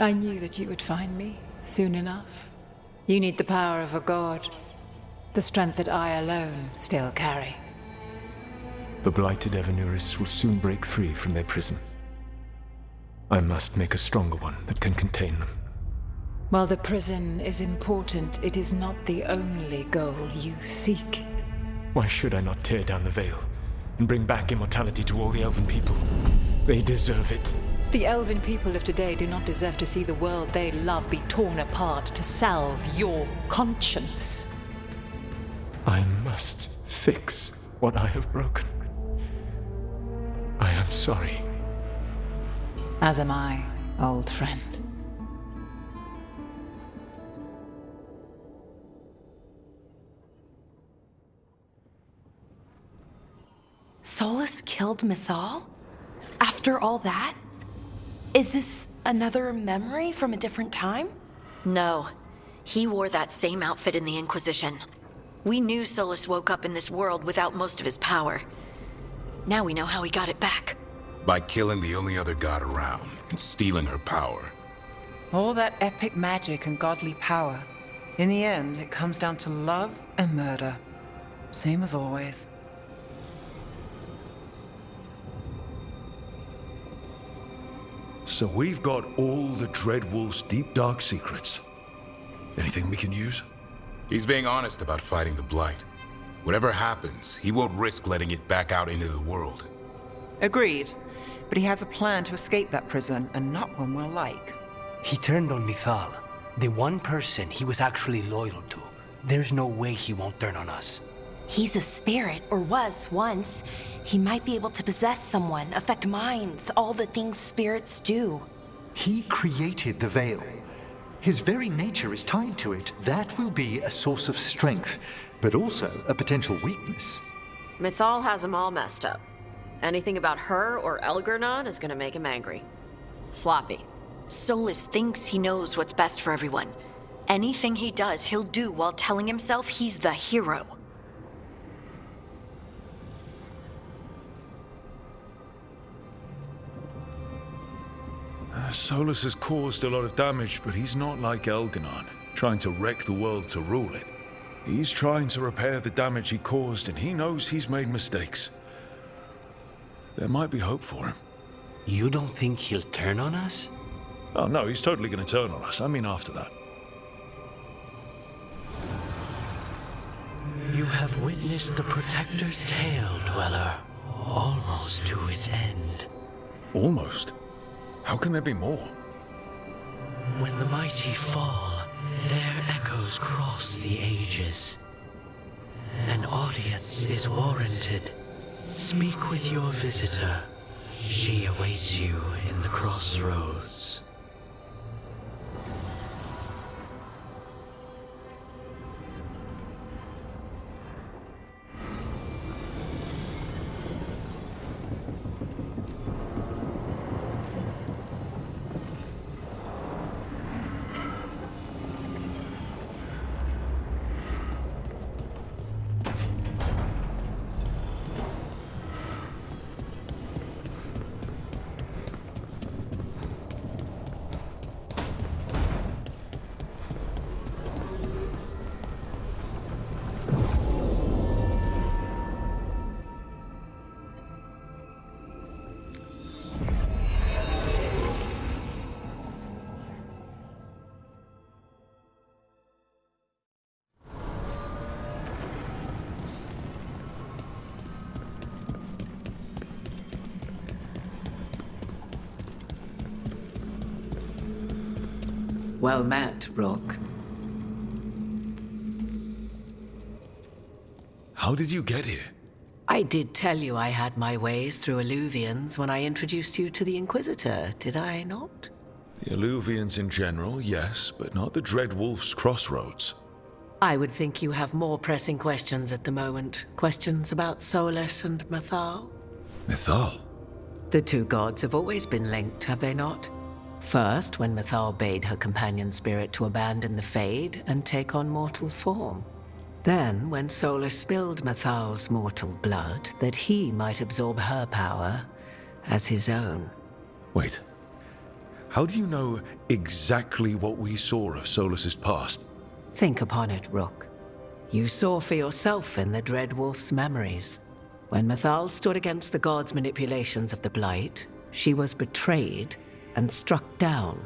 I knew that you would find me, soon enough. You need the power of a god. The strength that I alone still carry. The blighted Evanurists will soon break free from their prison. I must make a stronger one that can contain them. While the prison is important, it is not the only goal you seek. Why should I not tear down the veil and bring back immortality to all the Elven people? They deserve it. The Elven people of today do not deserve to see the world they love be torn apart to salve your conscience. I must fix what I have broken. I am sorry. As am I, old friend. Solus killed Mythal? After all that? Is this another memory from a different time? No. He wore that same outfit in the Inquisition. We knew Solus woke up in this world without most of his power. Now we know how he got it back. By killing the only other god around and stealing her power. All that epic magic and godly power. In the end, it comes down to love and murder. Same as always. So we've got all the Dreadwolf's deep dark secrets. Anything we can use? He's being honest about fighting the Blight. Whatever happens, he won't risk letting it back out into the world. Agreed. But he has a plan to escape that prison, and not one we'll like. He turned on Mythal, the one person he was actually loyal to. There's no way he won't turn on us. He's a spirit, or was once. He might be able to possess someone, affect minds, all the things spirits do. He created the Veil. His very nature is tied to it. That will be a source of strength, but also a potential weakness. Mythal has him all messed up. Anything about her or Elgernon is gonna make him angry. Sloppy. Solus thinks he knows what's best for everyone. Anything he does, he'll do while telling himself he's the hero. Solus has caused a lot of damage, but he's not like Elgernon, trying to wreck the world to rule it. He's trying to repair the damage he caused, and he knows he's made mistakes. There might be hope for him. You don't think he'll turn on us? Oh no, he's totally going to turn on us. I mean after that. You have witnessed the Protector's tale, Dweller, almost to its end. Almost? How can there be more? When the mighty fall, their echoes cross the ages. An audience is warranted. Speak with your visitor. She awaits you in the crossroads. Well met, Rook. How did you get here? I did tell you I had my ways through Alluvians when I introduced you to the Inquisitor, did I not? The Alluvians in general, yes, but not the Dreadwolf's crossroads. I would think you have more pressing questions at the moment. Questions about Solus and Mythal? Mythal? The two gods have always been linked, have they not? First, when Mythal bade her companion spirit to abandon the Fade and take on mortal form. Then, when Solus spilled Mythal's mortal blood, that he might absorb her power as his own. Wait. How do you know exactly what we saw of Solus's past? Think upon it, Rook. You saw for yourself in the Dread Wolf's memories. When Mythal stood against the gods' manipulations of the Blight, she was betrayed and struck down.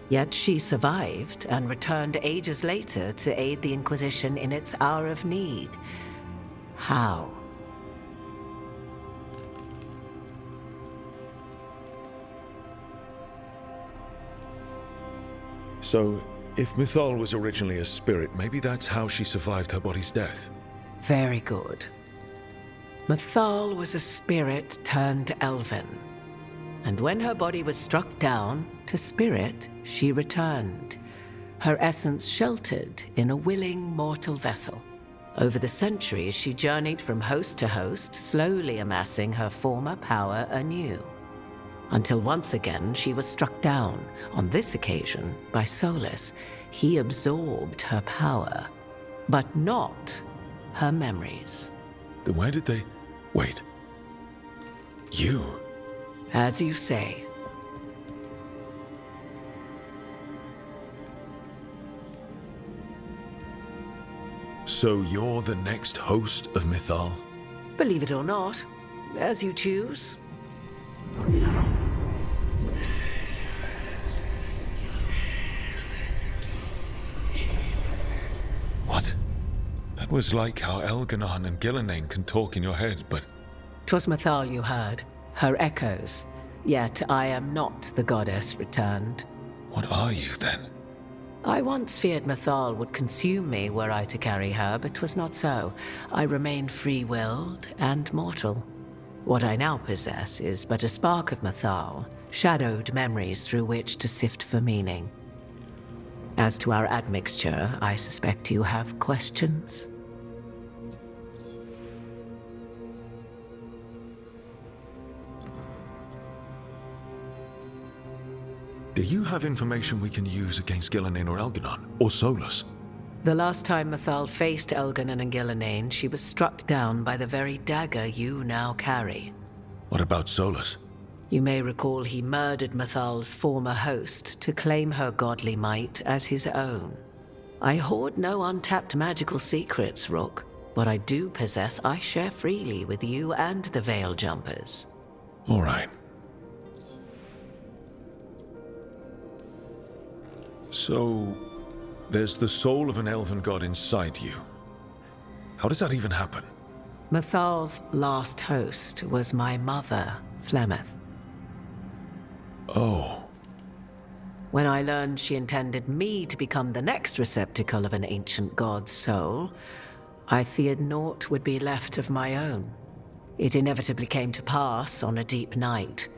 Yet she survived and returned ages later to aid the Inquisition in its hour of need. How? So, if Mythal was originally a spirit, maybe that's how she survived her body's death. Very good. Mythal was a spirit turned elven. And when her body was struck down, to spirit, she returned. Her essence sheltered in a willing mortal vessel. Over the centuries, she journeyed from host to host, slowly amassing her former power anew. Until once again she was struck down, on this occasion by Solus. He absorbed her power, but not her memories. Then where did they... Wait. You? As you say. So you're the next host of Mythal? Believe it or not, as you choose. What? That was like how Elganon and Gillenane can talk in your head, but... 'Twas Mythal you heard, her echoes. Yet I am not the goddess returned. What are you, then? I once feared Mythal would consume me were I to carry her, but 'twas not so. I remain free-willed and mortal. What I now possess is but a spark of Mythal, shadowed memories through which to sift for meaning. As to our admixture, I suspect you have questions. Do you have information we can use against Gillenane or Elganon, or Solus? The last time Mythal faced Elganon and Gillenane, she was struck down by the very dagger you now carry. What about Solus? You may recall he murdered Mythal's former host to claim her godly might as his own. I hoard no untapped magical secrets, Rook. What I do possess, I share freely with you and the Veil Jumpers. All right. So, there's the soul of an elven god inside you. How does that even happen? Mythal's last host was my mother, Flemeth. Oh. When I learned she intended me to become the next receptacle of an ancient god's soul, I feared naught would be left of my own. It inevitably came to pass on a deep night.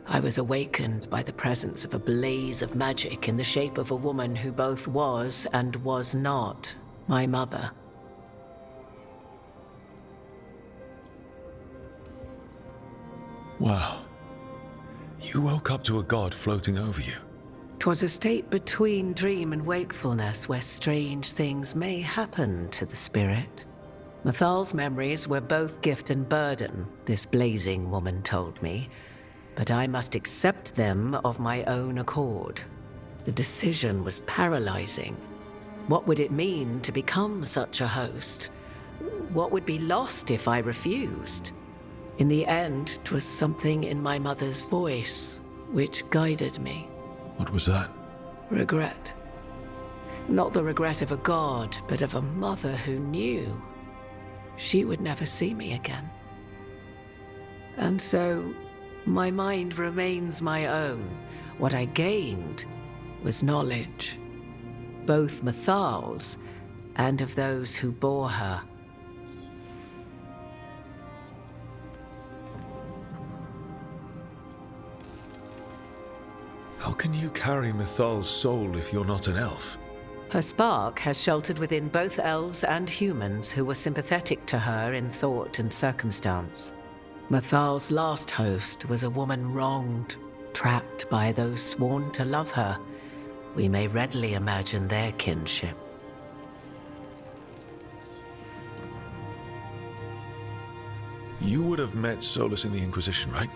I was awakened by the presence of a blaze of magic in the shape of a woman who both was and was not my mother. Wow. You woke up to a god floating over you. 'Twas a state between dream and wakefulness where strange things may happen to the spirit. Mythal's memories were both gift and burden, this blazing woman told me, but I must accept them of my own accord. The decision was paralyzing. What would it mean to become such a host? What would be lost if I refused? In the end, 'twas something in my mother's voice which guided me. What was that? Regret. Not the regret of a god, but of a mother who knew she would never see me again. And so, my mind remains my own. What I gained was knowledge, both Mythal's and of those who bore her. How can you carry Mythal's soul if you're not an elf? Her spark has sheltered within both elves and humans who were sympathetic to her in thought and circumstance. Mythal's last host was a woman wronged, trapped by those sworn to love her. We may readily imagine their kinship. You would have met Solus in the Inquisition, right?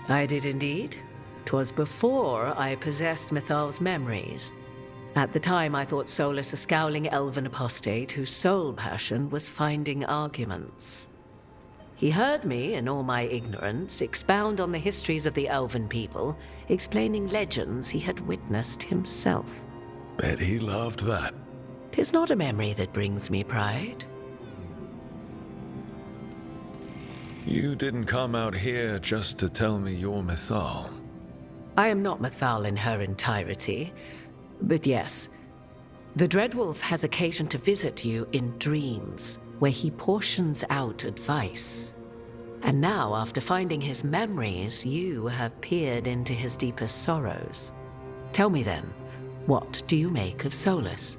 I did indeed. 'Twas before I possessed Mithal's memories. At the time, I thought Solus a scowling elven apostate whose sole passion was finding arguments. He heard me, in all my ignorance, expound on the histories of the elven people, explaining legends he had witnessed himself. Bet he loved that. 'Tis not a memory that brings me pride. You didn't come out here just to tell me you're Mithal. I am not Mithal in her entirety, but yes, the Dreadwolf has occasion to visit you in dreams, where he portions out advice. And now, after finding his memories, you have peered into his deepest sorrows. Tell me then, what do you make of Solus?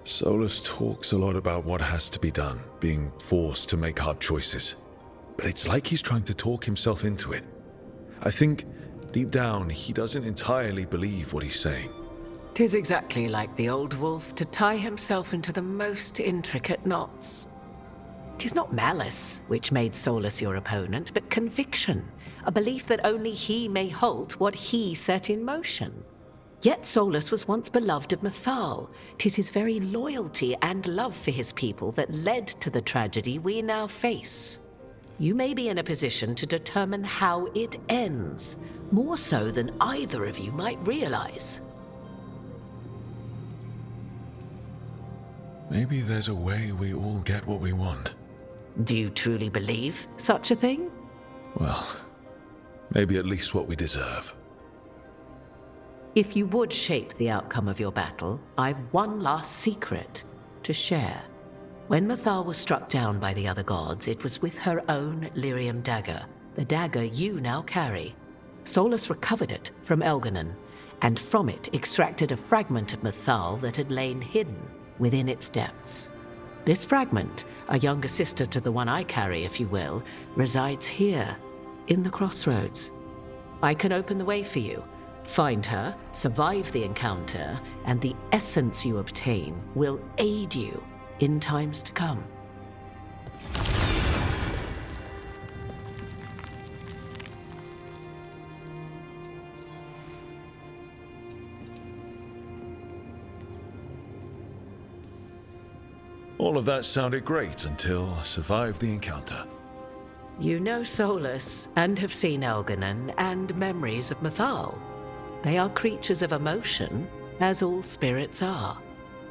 Solus talks a lot about what has to be done, being forced to make hard choices. But it's like he's trying to talk himself into it. I think, deep down, he doesn't entirely believe what he's saying. 'Tis exactly like the old wolf to tie himself into the most intricate knots. 'Tis not malice which made Solus your opponent, but conviction, a belief that only he may halt what he set in motion. Yet Solus was once beloved of Mithal. 'Tis his very loyalty and love for his people that led to the tragedy we now face. You may be in a position to determine how it ends, more so than either of you might realize. Maybe there's a way we all get what we want. Do you truly believe such a thing? Well, maybe at least what we deserve. If you would shape the outcome of your battle, I've one last secret to share. When Mithal was struck down by the other gods, it was with her own lyrium dagger, the dagger you now carry. Solus recovered it from Elganon, and from it extracted a fragment of Mithal that had lain hidden within its depths. This fragment, a younger sister to the one I carry, if you will, resides here, in the crossroads. I can open the way for you. Find her, survive the encounter, and the essence you obtain will aid you in times to come. All of that sounded great until survive the encounter. You know Solus, and have seen Elganon, and memories of Mithal. They are creatures of emotion, as all spirits are.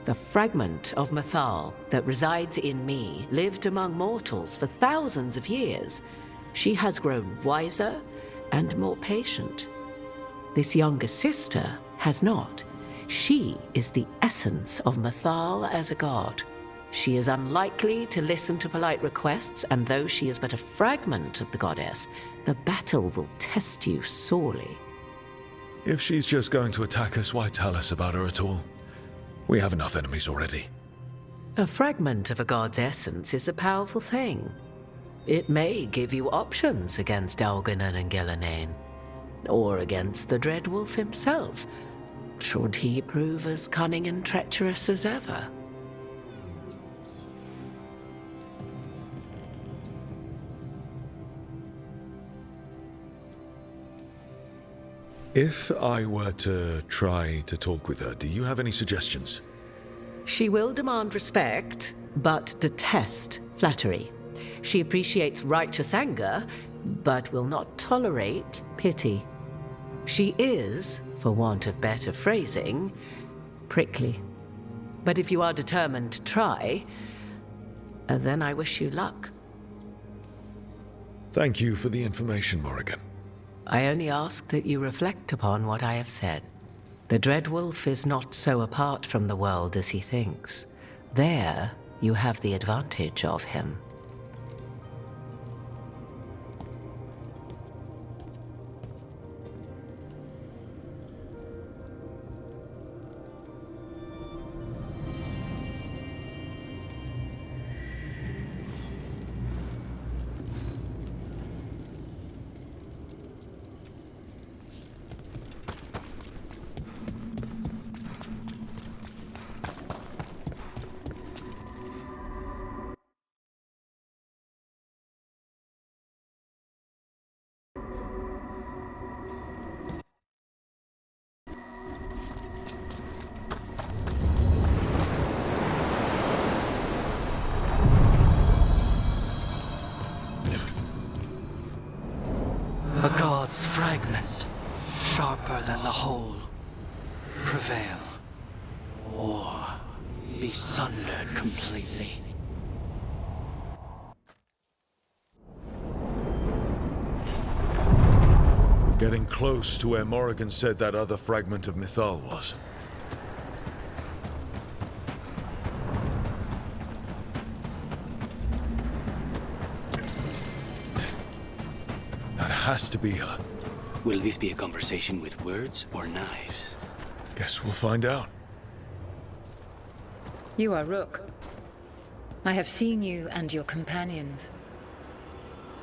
The fragment of Mithal that resides in me lived among mortals for thousands of years. She has grown wiser and more patient. This younger sister has not. She is the essence of Mithal as a god. She is unlikely to listen to polite requests, and though she is but a fragment of the goddess, the battle will test you sorely. If she's just going to attack us, why tell us about her at all? We have enough enemies already. A fragment of a god's essence is a powerful thing. It may give you options against Elganon and Gillenane, or against the Dreadwolf himself, should he prove as cunning and treacherous as ever. If I were to try to talk with her, do you have any suggestions? She will demand respect, but detest flattery. She appreciates righteous anger, but will not tolerate pity. She is, for want of better phrasing, prickly. But if you are determined to try, then I wish you luck. Thank you for the information, Morrigan. I only ask that you reflect upon what I have said. The Dreadwolf is not so apart from the world as he thinks. There, you have the advantage of him. fragment, sharper than the whole, prevail, or be sundered completely. We're getting close to where Morrigan said that other fragment of Mythal was. That has to be her. Will this be a conversation with words or knives? Guess we'll find out. You are Rook. I have seen you and your companions.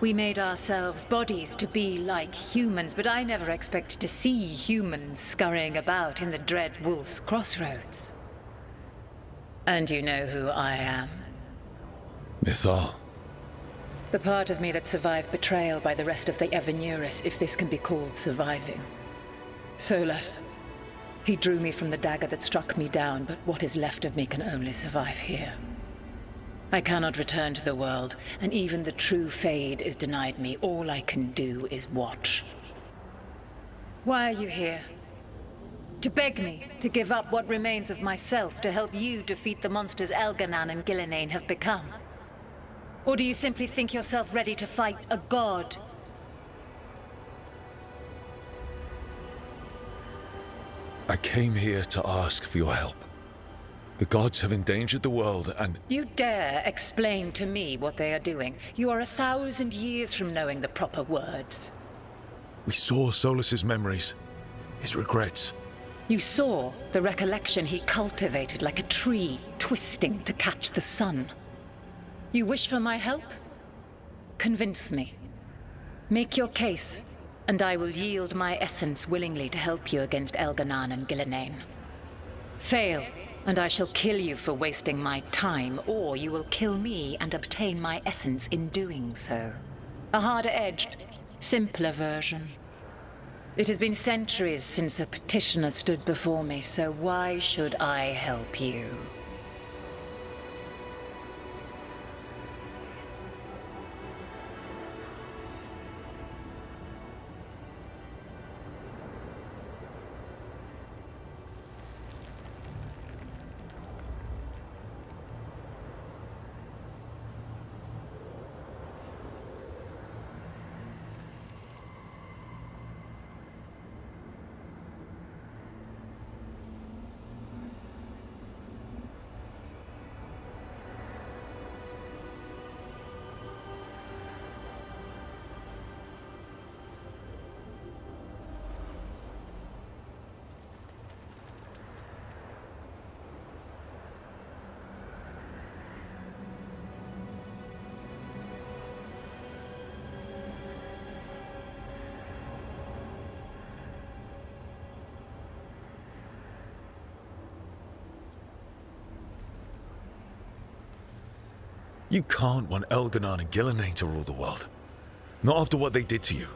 We made ourselves bodies to be like humans, but I never expected to see humans scurrying about in the Dread Wolf's crossroads. And you know who I am. Mythal. The part of me that survived betrayal by the rest of the Evenuris, if this can be called surviving. Solus. He drew me from the dagger that struck me down, but what is left of me can only survive here. I cannot return to the world, and even the true Fade is denied me. All I can do is watch. Why are you here? To beg me to give up what remains of myself to help you defeat the monsters Elganan and Gillenane have become? Or do you simply think yourself ready to fight a god? I came here to ask for your help. The gods have endangered the world and... You dare explain to me what they are doing? You are 1,000 years from knowing the proper words. We saw Solus's memories, his regrets. You saw the recollection he cultivated like a tree, twisting to catch the sun. You wish for my help? Convince me. Make your case, and I will yield my essence willingly to help you against Elganan and Gillenane. Fail, and I shall kill you for wasting my time, or you will kill me and obtain my essence in doing so. A harder-edged, simpler version. It has been centuries since a petitioner stood before me, so why should I help you? You can't want Elganan and Gillenane to rule the world. Not after what they did to you.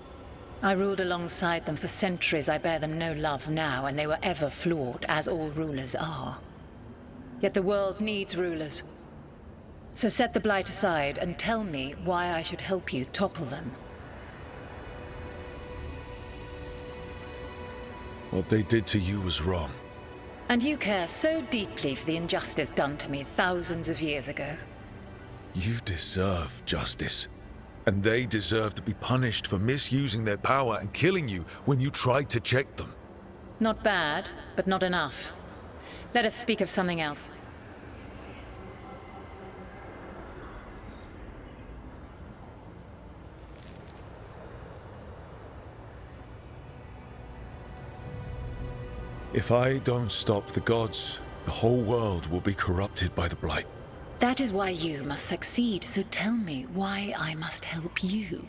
I ruled alongside them for centuries. I bear them no love now, and they were ever flawed, as all rulers are. Yet the world needs rulers. So set the Blight aside and tell me why I should help you topple them. What they did to you was wrong. And you care so deeply for the injustice done to me thousands of years ago. You deserve justice. And they deserve to be punished for misusing their power and killing you when you tried to check them. Not bad, but not enough. Let us speak of something else. If I don't stop the gods, the whole world will be corrupted by the Blight. That is why you must succeed, so tell me why I must help you.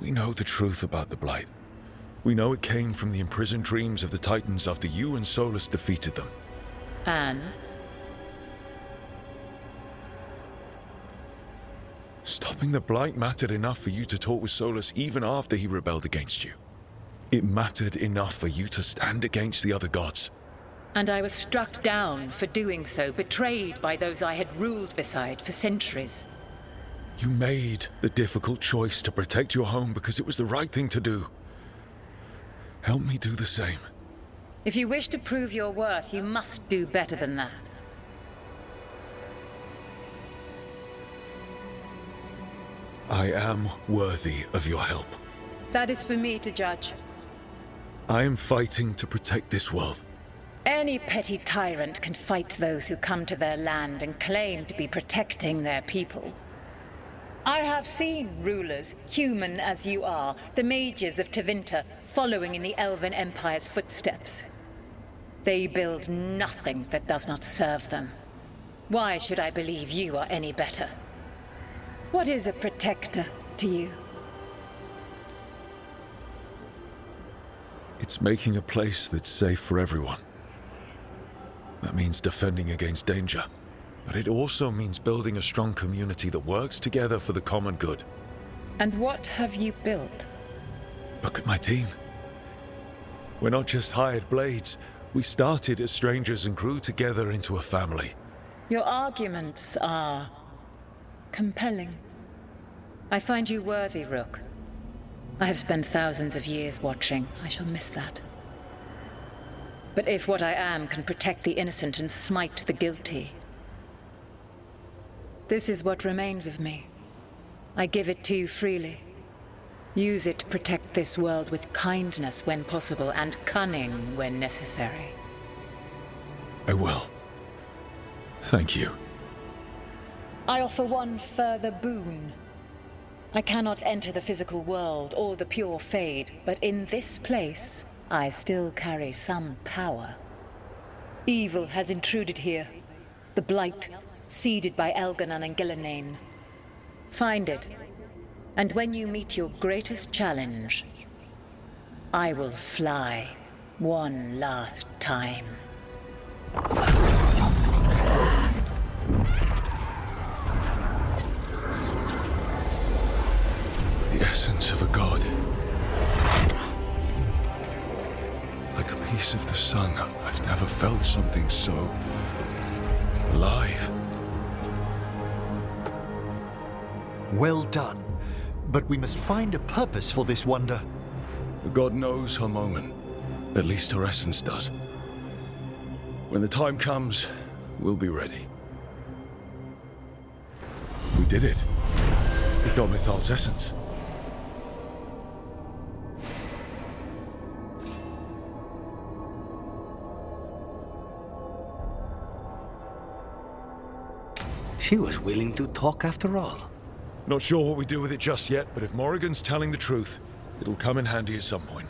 We know the truth about the Blight. We know it came from the imprisoned dreams of the Titans after you and Solus defeated them. And? Stopping the Blight mattered enough for you to talk with Solus even after he rebelled against you. It mattered enough for you to stand against the other gods. And I was struck down for doing so, betrayed by those I had ruled beside for centuries. You made the difficult choice to protect your home because it was the right thing to do. Help me do the same. If you wish to prove your worth, you must do better than that. I am worthy of your help. That is for me to judge. I am fighting to protect this world. Any petty tyrant can fight those who come to their land and claim to be protecting their people. I have seen rulers, human as you are, the mages of Tevinter, following in the Elven Empire's footsteps. They build nothing that does not serve them. Why should I believe you are any better? What is a protector to you? It's making a place that's safe for everyone. That means defending against danger. But it also means building a strong community that works together for the common good. And what have you built? Look at my team. We're not just hired blades. We started as strangers and grew together into a family. Your arguments are compelling. I find you worthy, Rook. I have spent thousands of years watching. I shall miss that. But if what I am can protect the innocent and smite the guilty, this is what remains of me. I give it to you freely. Use it to protect this world with kindness when possible and cunning when necessary. I will. Thank you. I offer one further boon. I cannot enter the physical world or the pure Fade, but in this place, I still carry some power. Evil has intruded here. The Blight, seeded by Elganon and Gillenane. Find it, and when you meet your greatest challenge, I will fly one last time. The essence of a god. Like a piece of the sun. I've never felt something so alive. Well done. But we must find a purpose for this wonder. The god knows her moment. At least her essence does. When the time comes, we'll be ready. We did it. We got Mythal's essence. She was willing to talk after all. Not sure what we do with it just yet, but if Morrigan's telling the truth, it'll come in handy at some point.